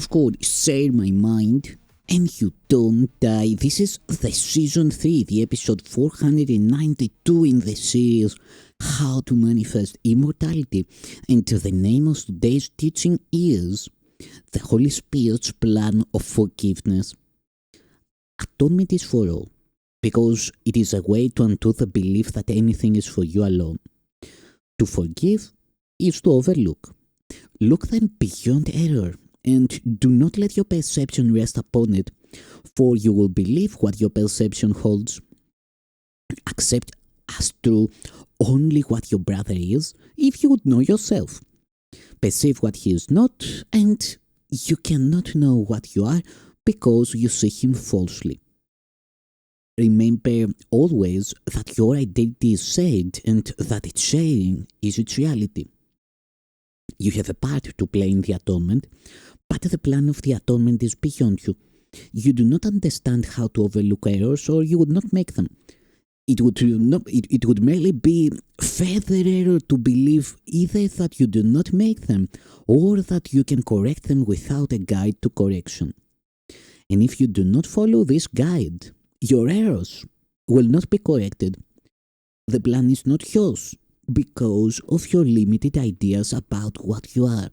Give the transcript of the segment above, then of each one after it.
called Share My Mind and You Don't Die. This is the Season 3, the episode 492 in the series How to Manifest Immortality. And the name of today's teaching is The Holy Spirit's Plan of Forgiveness. Atonement is for all, because it is a way to undo the belief that anything is for you alone. To forgive is to overlook. Look then beyond error, and do not let your perception rest upon it, for you will believe what your perception holds. Accept as true only what your brother is, if you would know yourself. Perceive what he is not, and you cannot know what you are, because you see him falsely. Remember always that your identity is shared, and that its sharing is its reality. You have a part to play in the atonement, but the plan of the atonement is beyond you. You do not understand how to overlook errors, or you would not make them. It would merely be further error to believe either that you do not make them, or that you can correct them without a guide to correction. And if you do not follow this guide, your errors will not be corrected. The plan is not yours, because of your limited ideas about what you are.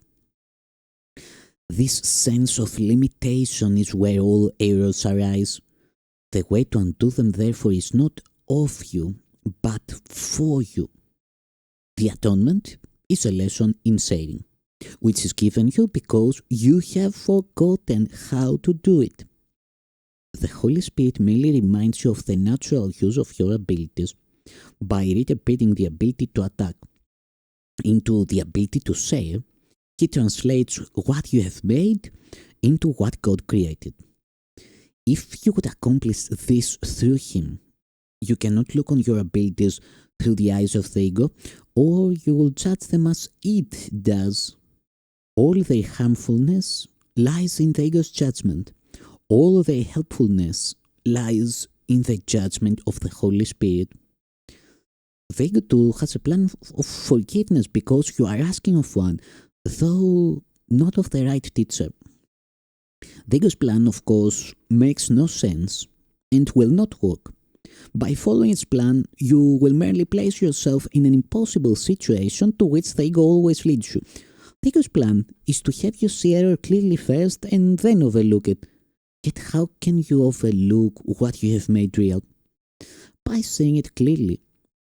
This sense of limitation is where all errors arise. The way to undo them, therefore, is not of you, but for you. The atonement is a lesson in sharing, which is given you because you have forgotten how to do it. The Holy Spirit merely reminds you of the natural use of your abilities by reinterpreting the ability to attack into the ability to share. He translates what you have made into what God created. If you would accomplish this through Him, you cannot look on your abilities through the eyes of the ego, or you will judge them as it does. All their harmfulness lies in the ego's judgment. All their helpfulness lies in the judgment of the Holy Spirit. The ego too has a plan of forgiveness because you are asking of one, though not of the right teacher. The ego's plan, of course, makes no sense and will not work. By following its plan, you will merely place yourself in an impossible situation to which the ego always leads you. The ego's plan is to have you see error clearly first and then overlook it. Yet how can you overlook what you have made real? By seeing it clearly.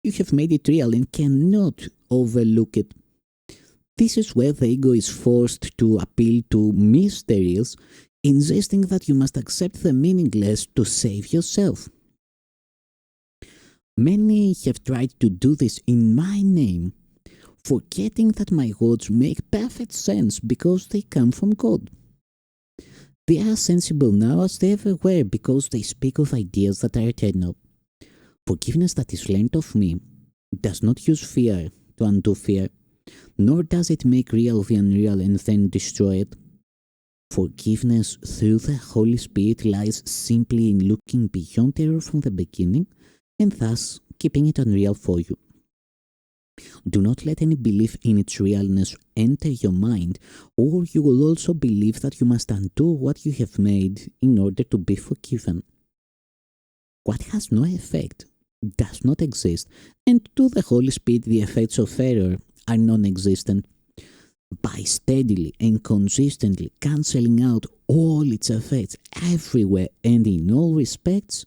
You have made it real and cannot overlook it. This is where the ego is forced to appeal to mysteries, insisting that you must accept the meaningless to save yourself. Many have tried to do this in my name, forgetting that my words make perfect sense because they come from God. They are sensible now as they ever were because they speak of ideas that are eternal. Forgiveness that is learned of me does not use fear to undo fear, nor does it make real the unreal and then destroy it. Forgiveness through the Holy Spirit lies simply in looking beyond error from the beginning and thus keeping it unreal for you. Do not let any belief in its realness enter your mind, or you will also believe that you must undo what you have made in order to be forgiven. What has no effect does not exist, and to the Holy Spirit the effects of error are non-existent. By steadily and consistently cancelling out all its effects everywhere and in all respects,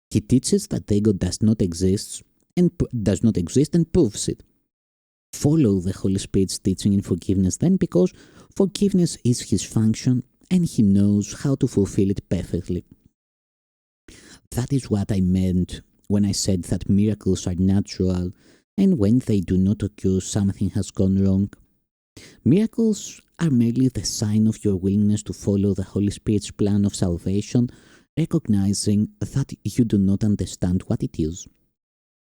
he teaches that the ego does not exist and proves it. Follow the Holy Spirit's teaching in forgiveness then, because forgiveness is his function and he knows how to fulfill it perfectly. That is what I meant when I said that miracles are natural, and when they do not occur, something has gone wrong. Miracles are merely the sign of your willingness to follow the Holy Spirit's plan of salvation, recognizing that you do not understand what it is.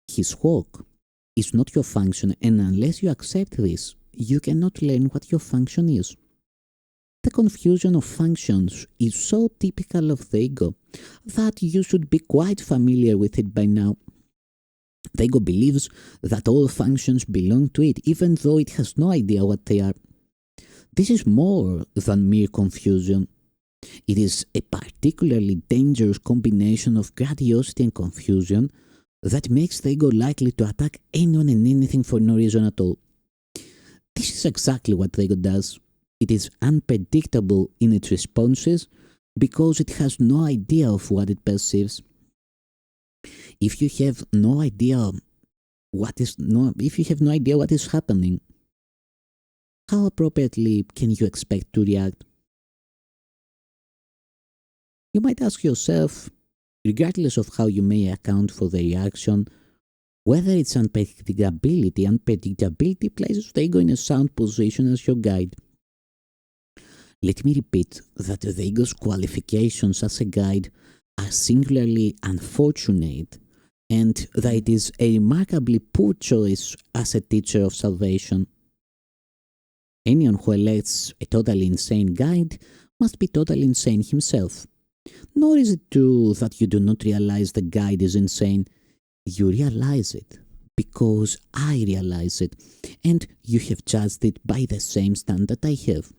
His work is not your function, and unless you accept this, you cannot learn what your function is. The confusion of functions is so typical of the ego that you should be quite familiar with it by now. The ego believes that all functions belong to it, even though it has no idea what they are. This is more than mere confusion. It is a particularly dangerous combination of grandiosity and confusion that makes the ego likely to attack anyone and anything for no reason at all. This is exactly what the ego does. It is unpredictable in its responses because it has no idea of what it perceives. If you have no idea what is happening, how appropriately can you expect to react? You might ask yourself, regardless of how you may account for the reaction, whether it's unpredictability. Unpredictability places the ego in a sound position as your guide. Let me repeat that the ego's qualifications as a guide are singularly unfortunate, and that it is a remarkably poor choice as a teacher of salvation. Anyone who elects a totally insane guide must be totally insane himself. Nor is it true that you do not realize the guide is insane. You realize it because I realize it, and you have judged it by the same standard I have.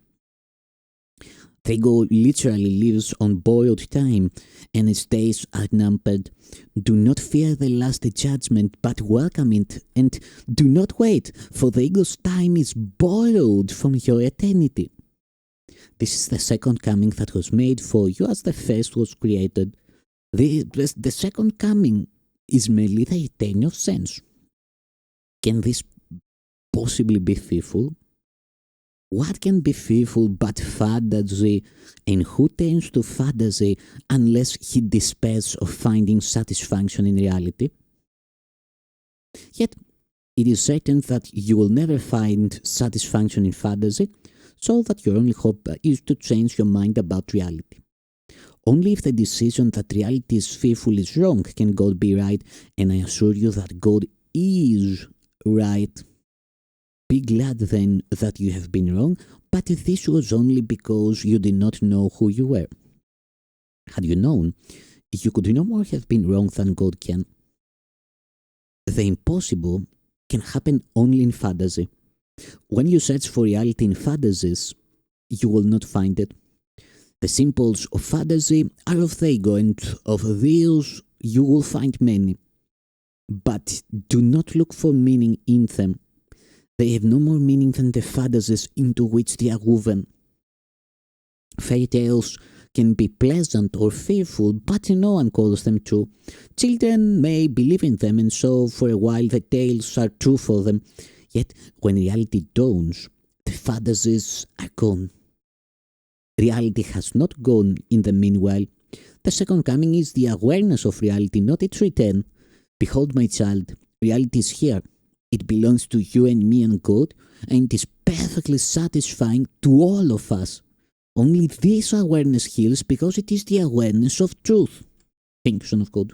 The ego literally lives on borrowed time, and its days are numbered. Do not fear the last judgment, but welcome it, and do not wait, for the ego's time is borrowed from your eternity. This is the second coming that was made for you as the first was created. The second coming is merely the return of sense. Can this possibly be fearful? What can be fearful but fantasy, and who turns to fantasy unless he despairs of finding satisfaction in reality? Yet, it is certain that you will never find satisfaction in fantasy, so that your only hope is to change your mind about reality. Only if the decision that reality is fearful is wrong can God be right, and I assure you that God is right. Be glad then that you have been wrong, but this was only because you did not know who you were. Had you known, you could no more have been wrong than God can. The impossible can happen only in fantasy. When you search for reality in fantasies, you will not find it. The symbols of fantasy are of the ego, and of these you will find many. But do not look for meaning in them. They have no more meaning than the fantasies into which they are woven. Fairy tales can be pleasant or fearful, but no one calls them true. Children may believe in them, and so for a while the tales are true for them. Yet when reality dawns, the fantasies are gone. Reality has not gone in the meanwhile. The second coming is the awareness of reality, not its return. Behold, my child, reality is here. It belongs to you and me and God, and it is perfectly satisfying to all of us. Only this awareness heals because it is the awareness of truth. Thank you, Son of God.